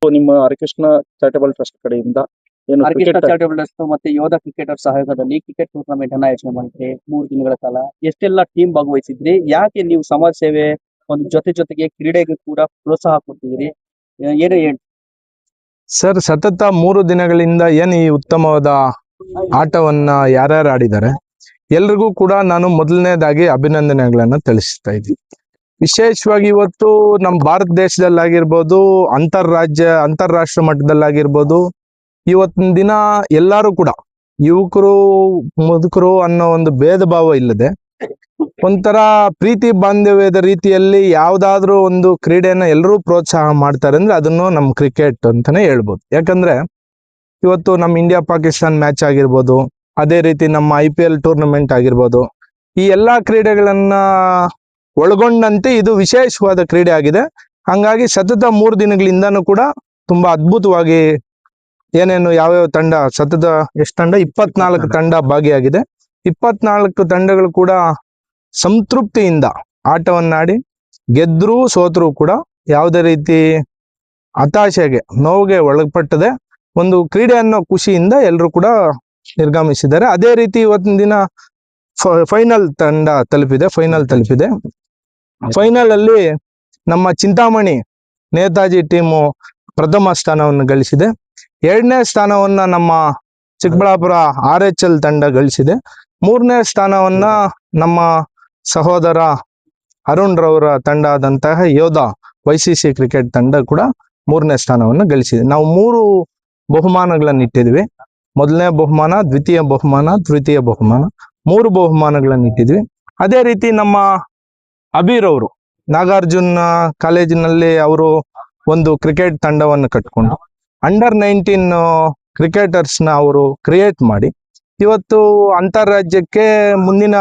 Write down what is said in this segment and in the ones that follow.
ನಿಮ್ಮ Harikrishna charitable trust ಕಡೆಯಿಂದ ಏನು ಹರಿಕೃಷ್ಣ ಕ್ರಿಕೆಟ್ ಚಾರಿಟಬಲ್ ಟ್ರಸ್ಟ್ ಮತ್ತೆ ಯೋಧ ಕ್ರಿಕೆಟರ್ ಸಹಯೋಗದಲ್ಲಿ ಕ್ರಿಕೆಟ್ ಟೂರ್ನಮೆಂಟ್ ಅನ್ನ ಆಯೋಜನೆ ಮಾಡಿದ್ರೆ 3 ದಿನಗಳ ಕಾಲ ಎಷ್ಟೆಲ್ಲ ಟೀಮ್ ಭಾಗವಹಿಸಿದ್ರಿ? ಯಾಕೆ ನೀವು ಸಮಾಜ ಸೇವೆ ಒಂದು ಜೊತೆಗೆ ಕ್ರೀಡೆಗೆ ಕೂಡ ಪ್ರೋತ್ಸಾಹ ಕೊಡ್ತಿದ್ರಿ? ಏನು ಹೇಳಿ ಸರ್, ಸತತ 3 ದಿನಗಳಿಂದ ಏನು ಈ ಉತ್ತಮವಾದ ಆಟವನ್ನ ಯಾರ್ಯಾರು ಆಡಿದ್ದಾರೆ ಎಲ್ರಿಗೂ ಕೂಡ ನಾನು ಮೊದಲನೇದಾಗಿ ಅಭಿನಂದನೆಗಳನ್ನ ತಿಳಿಸ್ತಾ ಇದ್ದೀನಿ. ವಿಶೇಷವಾಗಿ ಇವತ್ತು ನಮ್ಮ ಭಾರತ ದೇಶದಲ್ಲಾಗಿರ್ಬೋದು, ಅಂತಾರಾಷ್ಟ್ರ ಮಟ್ಟದಲ್ಲಾಗಿರ್ಬೋದು, ಇವತ್ತಿನ ದಿನ ಎಲ್ಲರೂ ಕೂಡ ಯುವಕರು ಮುದುಕರು ಅನ್ನೋ ಒಂದು ಭೇದ ಭಾವ ಇಲ್ಲದೆ ಒಂಥರ ಪ್ರೀತಿ ಬಾಂಧವ್ಯದ ರೀತಿಯಲ್ಲಿ ಯಾವ್ದಾದ್ರು ಒಂದು ಕ್ರೀಡೆನ ಎಲ್ಲರೂ ಪ್ರೋತ್ಸಾಹ ಮಾಡ್ತಾರೆ ಅಂದ್ರೆ ಅದನ್ನು ನಮ್ಮ ಕ್ರಿಕೆಟ್ ಅಂತಾನೆ ಹೇಳ್ಬೋದು. ಯಾಕಂದ್ರೆ ಇವತ್ತು ನಮ್ಮ ಇಂಡಿಯಾ ಪಾಕಿಸ್ತಾನ್ ಮ್ಯಾಚ್ ಆಗಿರ್ಬೋದು, ಅದೇ ರೀತಿ ನಮ್ಮ IPL ಟೂರ್ನಮೆಂಟ್ ಆಗಿರ್ಬೋದು, ಈ ಎಲ್ಲಾ ಕ್ರೀಡೆಗಳನ್ನ ಒಳಗೊಂಡಂತೆ ಇದು ವಿಶೇಷವಾದ ಕ್ರೀಡೆ ಆಗಿದೆ. ಹಂಗಾಗಿ ಸತತ 3 ದಿನಗಳಿಂದನೂ ಕೂಡ ತುಂಬಾ ಅದ್ಭುತವಾಗಿ ಏನೇನು ಯಾವ್ಯಾವ ತಂಡ ಸತತ ಎಷ್ಟು ತಂಡ 24 ತಂಡ ಭಾಗಿಯಾಗಿದೆ. 24 ತಂಡಗಳು ಕೂಡ ಸಂತೃಪ್ತಿಯಿಂದ ಆಟವನ್ನಾಡಿ ಗೆದ್ರೂ ಸೋತರೂ ಕೂಡ ಯಾವುದೇ ರೀತಿ ಹತಾಶೆಗೆ ನೋವಿಗೆ ಒಳಪಟ್ಟದೆ ಒಂದು ಕ್ರೀಡೆ ಅನ್ನೋ ಖುಷಿಯಿಂದ ಎಲ್ಲರೂ ಕೂಡ ನಿರ್ಗಮಿಸಿದ್ದಾರೆ. ಅದೇ ರೀತಿ ಇವತ್ತಿನ ದಿನ ಫೈನಲ್ ತಲುಪಿದೆ. ಫೈನಲ್ ಅಲ್ಲಿ ನಮ್ಮ ಚಿಂತಾಮಣಿ ನೇತಾಜಿ ಟೀಮು ಪ್ರಥಮ ಸ್ಥಾನವನ್ನು ಗಳಿಸಿದೆ. 2ನೇ ಸ್ಥಾನವನ್ನ ನಮ್ಮ ಚಿಕ್ಕಬಳ್ಳಾಪುರ RHL ತಂಡ ಗಳಿಸಿದೆ. 3ನೇ ಸ್ಥಾನವನ್ನ ನಮ್ಮ ಸಹೋದರ ಅರುಣ್ ರವರ ತಂಡ ಆದಂತಹ ಯೋಧ YCC ಕ್ರಿಕೆಟ್ ತಂಡ ಕೂಡ 3ನೇ ಸ್ಥಾನವನ್ನು ಗಳಿಸಿದೆ. ನಾವು 3 ಬಹುಮಾನಗಳನ್ನು ಇಟ್ಟಿದ್ವಿ. ಮೊದಲನೇ ಬಹುಮಾನ, ದ್ವಿತೀಯ ಬಹುಮಾನ, ತೃತೀಯ ಬಹುಮಾನ, 3 ಬಹುಮಾನಗಳನ್ನು ಇಟ್ಟಿದ್ವಿ. ಅದೇ ರೀತಿ ನಮ್ಮ ಅಬೀರ್ ಅವರು ನಾಗಾರ್ಜುನ ಕಾಲೇಜಿನಲ್ಲಿ ಅವರು ಒಂದು ಕ್ರಿಕೆಟ್ ತಂಡವನ್ನು ಕಟ್ಕೊಂಡು ಅಂಡರ್ 19 ಕ್ರಿಕೆಟರ್ಸ್ನ ಅವರು ಕ್ರಿಯೇಟ್ ಮಾಡಿ ಇವತ್ತು ಅಂತಾರಾಜ್ಯಕ್ಕೆ ಮುಂದಿನ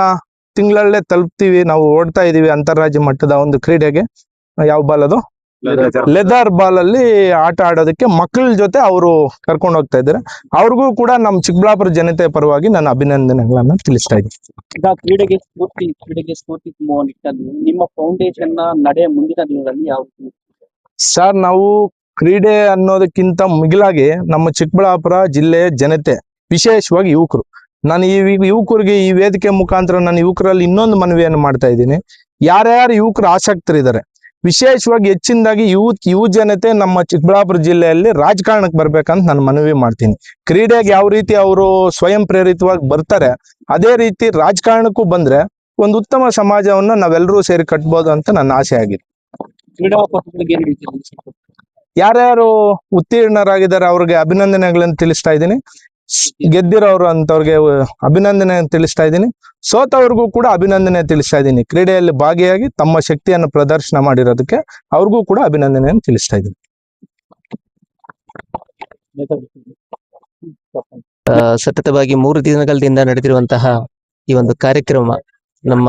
ತಿಂಗಳಲ್ಲೇ ತಲುಪ್ತೀವಿ. ನಾವು ಓಡ್ತಾ ಇದೀವಿ ಅಂತಾರಾಜ್ಯ ಮಟ್ಟದ ಒಂದು ಕ್ರೀಡೆಗೆ. ಯಾವ ಬಾಲ್ ಅದು? ಲೆದರ್ ಬಾಲ್ ಅಲ್ಲಿ ಆಟ ಆಡೋದಕ್ಕೆ ಮಕ್ಕಳ ಜೊತೆ ಅವರು ಕರ್ಕೊಂಡು ಹೋಗ್ತಾ ಇದ್ದಾರೆ. ಅವ್ರಿಗೂ ಕೂಡ ನಮ್ಮ ಚಿಕ್ಕಬಳ್ಳಾಪುರ ಜನತೆ ಪರವಾಗಿ ನಾನು ಅಭಿನಂದನೆಗಳನ್ನ ತಿಳಿಸ್ತಾ ಇದ್ದೀನಿ. ಈಗ ಕ್ರೀಡೆಗೆ ಸ್ಫೂರ್ತಿ ತುಂಬುವ ನಿಟ್ಟಿನಲ್ಲಿ ನಿಮ್ಮ ಫೌಂಡೇಶನ್ ನಡೆ ಮುಂದಿನ ದಿನಗಳಲ್ಲಿ ಯಾವ ರೀತಿ? ಸರ್, ನಾವು ಕ್ರೀಡೆ ಅನ್ನೋದಕ್ಕಿಂತ ಮಿಗಿಲಾಗಿ ನಮ್ಮ ಚಿಕ್ಕಬಳ್ಳಾಪುರ ಜಿಲ್ಲೆಯ ಜನತೆ, ವಿಶೇಷವಾಗಿ ಯುವಕರು, ನಾನು ಈ ಯುವಕರಿಗೆ ಈ ವೇದಿಕೆ ಮುಖಾಂತರ ನಾನು ಯುವಕರಲ್ಲಿ ಇನ್ನೊಂದು ಮನವಿಯನ್ನು ಮಾಡ್ತಾ ಇದ್ದೀನಿ. ಯಾರ್ಯಾರು ಯುವಕರು ಆಸಕ್ತರಿದ್ದಾರೆ, ವಿಶೇಷವಾಗಿ ಹೆಚ್ಚಿನದಾಗಿ ಯುವ ಜನತೆ ನಮ್ಮ ಚಿಕ್ಕಬಳ್ಳಾಪುರ ಜಿಲ್ಲೆಯಲ್ಲಿ ರಾಜಕಾರಣಕ್ಕೆ ಬರ್ಬೇಕಂತ ನಾನು ಮನವಿ ಮಾಡ್ತೀನಿ. ಕ್ರೀಡೆಗೆ ಯಾವ ರೀತಿ ಅವರು ಸ್ವಯಂ ಪ್ರೇರಿತವಾಗಿ ಬರ್ತಾರೆ, ಅದೇ ರೀತಿ ರಾಜಕಾರಣಕ್ಕೂ ಬಂದ್ರೆ ಒಂದು ಉತ್ತಮ ಸಮಾಜವನ್ನ ನಾವೆಲ್ಲರೂ ಸೇರಿ ಕಟ್ಬೋದು ಅಂತ ನನ್ನ ಆಸೆ ಆಗಿದೆ. ಕ್ರೀಡಾಪಟುಗಳಿಗೆ ಏನು ರೀತಿ ಯಾರ್ಯಾರು ಉತ್ತೀರ್ಣರಾಗಿದ್ದಾರೆ ಅವ್ರಿಗೆ ಅಭಿನಂದನೆಗಳನ್ನು ತಿಳಿಸ್ತಾ ಇದ್ದೀನಿ. ಗೆದ್ದಿರೋರು ಅಂತವ್ರಿಗೆ ಅಭಿನಂದನೆ ತಿಳಿಸ್ತಾ ಇದ್ದೀನಿ. ಸೋತವ್ರಿಗೂ ಕೂಡ ಅಭಿನಂದನೆ ತಿಳಿಸ್ತಾ ಇದ್ದೀನಿ. ಕ್ರೀಡೆಯಲ್ಲಿ ಭಾಗಿಯಾಗಿ ತಮ್ಮ ಶಕ್ತಿಯನ್ನು ಪ್ರದರ್ಶನ ಮಾಡಿರೋದಕ್ಕೆ ಅವ್ರಿಗೂ ಕೂಡ ಅಭಿನಂದನೆಯನ್ನು ತಿಳಿಸ್ತಾ ಇದ್ದೀನಿ. ಸತತವಾಗಿ 3 ದಿನಗಳಿಂದ ನಡೆದಿರುವಂತಹ ಈ ಒಂದು ಕಾರ್ಯಕ್ರಮ ನಮ್ಮ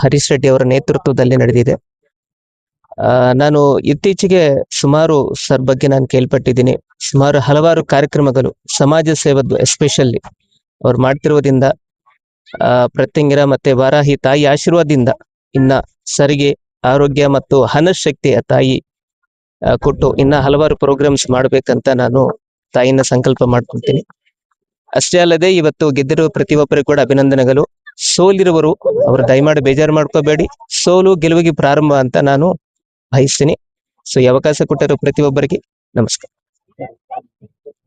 ಹರೀಶ್ ರೆಡ್ಡಿ ಅವರ ನೇತೃತ್ವದಲ್ಲಿ ನಡೆದಿದೆ. ನಾನು ಇತ್ತೀಚೆಗೆ ಸುಮಾರು ಸರ್ ಬಗ್ಗೆ ನಾನು ಕೇಳ್ಪಟ್ಟಿದ್ದೀನಿ. ಸುಮಾರು ಹಲವಾರು ಕಾರ್ಯಕ್ರಮಗಳು ಸಮಾಜ ಸೇವದ್ದು ಎಸ್ಪೆಷಲಿ ಅವ್ರು ಮಾಡ್ತಿರೋದ್ರಿಂದ ಪ್ರತ್ಯಂಗಿರ ಮತ್ತೆ ವಾರಾಹಿ ತಾಯಿ ಆಶೀರ್ವಾದದಿಂದ ಇನ್ನ ಸರಿಗೆ ಆರೋಗ್ಯ ಮತ್ತು ಹನಶಕ್ತಿಯ ತಾಯಿ ಕೊಟ್ಟು ಇನ್ನ ಹಲವಾರು ಪ್ರೋಗ್ರಾಮ್ಸ್ ಮಾಡ್ಬೇಕಂತ ನಾನು ತಾಯಿನ ಸಂಕಲ್ಪ ಮಾಡ್ಕೊಳ್ತೀನಿ. ಅಷ್ಟೇ ಅಲ್ಲದೆ ಇವತ್ತು ಗೆದ್ದಿರುವ ಪ್ರತಿಯೊಬ್ಬರಿಗೂ ಕೂಡ ಅಭಿನಂದನೆಗಳು. ಸೋಲಿರುವರು ಅವರು ದಯಮಾಡಿ ಬೇಜಾರು ಮಾಡ್ಕೋಬೇಡಿ. ಸೋಲು ಗೆಲುವಿಗೆ ಪ್ರಾರಂಭ ಅಂತ ನಾನು ಬಯಸ್ತೀನಿ. ಸೊ ಈ ಅವಕಾಶ ಕೊಟ್ಟಿರೋ ಪ್ರತಿಯೊಬ್ಬರಿಗೆ ನಮಸ್ಕಾರ.